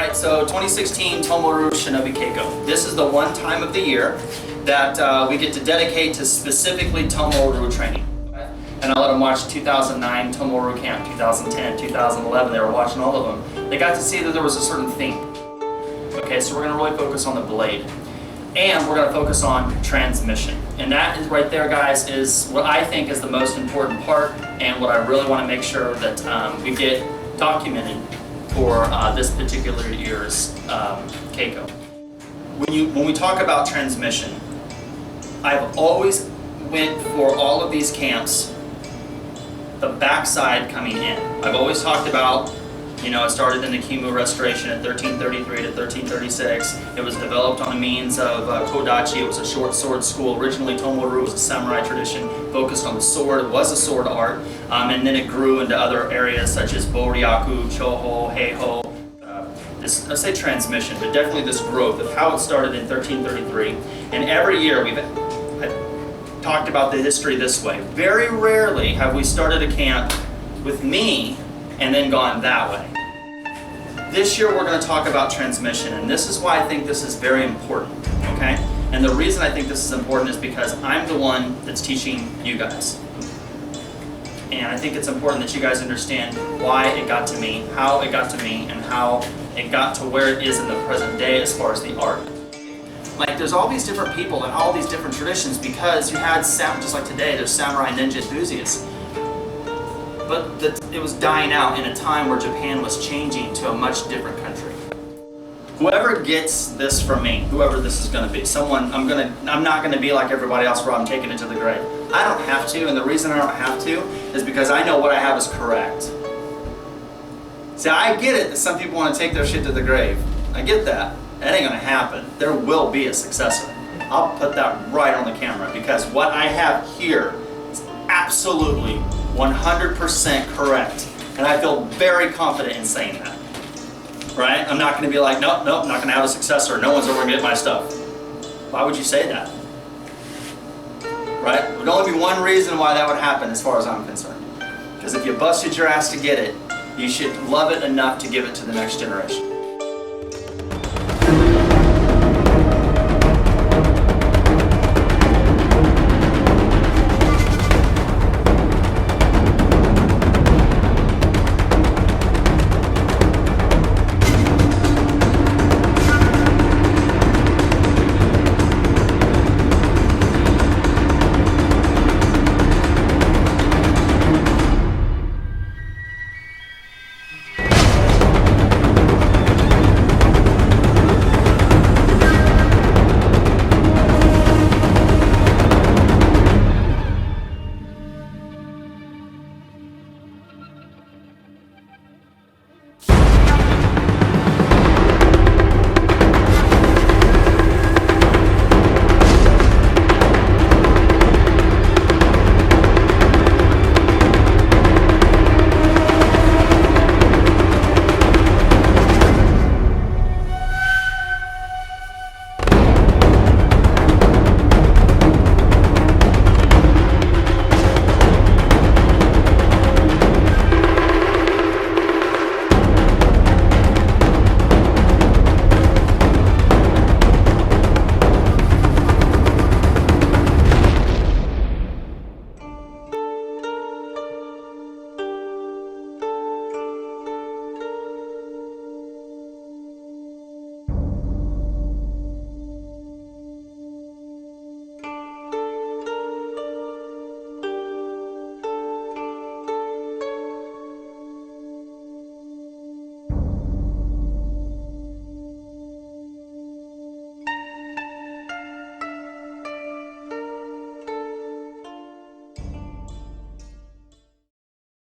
Alright, so 2016 Tomo Ryu Shinobijutsu. This is the one time of the year that we get to dedicate to specifically Tomo Ryu training. And I let them watch 2009 Tomo Ryu Camp, 2010, 2011, they were watching all of them. They got to see that there was a certain theme. Okay, so we're going to really focus on the blade. And we're going to focus on transmission. And that is right there, guys, is what I think is the most important part and what I really want to make sure that we get documented for this particular year's Keiko. When we talk about transmission, I've always went for all of these camps the backside coming in. I've always talked about, you know, it started in the Kimu restoration at 1333 to 1336. It was developed on the means of Kodachi. It was a short sword school. Originally, Tomo Ryu was a samurai tradition focused on the sword. It was a sword art, and then it grew into other areas such as Boryaku, Choho, Heiho. Let's say transmission, but definitely this growth of how it started in 1333. And every year I've talked about the history this way. Very rarely have we started a camp with me and then gone that way. This year we're going to talk about transmission, and this is why I think this is very important, okay? And the reason I think this is important is because I'm the one that's teaching you guys. And I think it's important that you guys understand why it got to me, how it got to me, and how it got to where it is in the present day as far as the art. Like, there's all these different people and all these different traditions because you had, just like today, there's samurai ninja enthusiasts. But it was dying out in a time where Japan was changing to a much different country. Whoever gets this from me, whoever this is going to be, someone, I'm not going to be like everybody else where I'm taking it to the grave. I don't have to, and the reason I don't have to is because I know what I have is correct. See, I get it that some people want to take their shit to the grave. I get that. That ain't going to happen. There will be a successor. I'll put that right on the camera because what I have here is absolutely 100% correct. And I feel very confident in saying that. Right? I'm not going to be like, nope, I'm not going to have a successor. No one's ever going to get my stuff. Why would you say that? Right? There would only be one reason why that would happen as far as I'm concerned. Because if you busted your ass to get it, you should love it enough to give it to the next generation.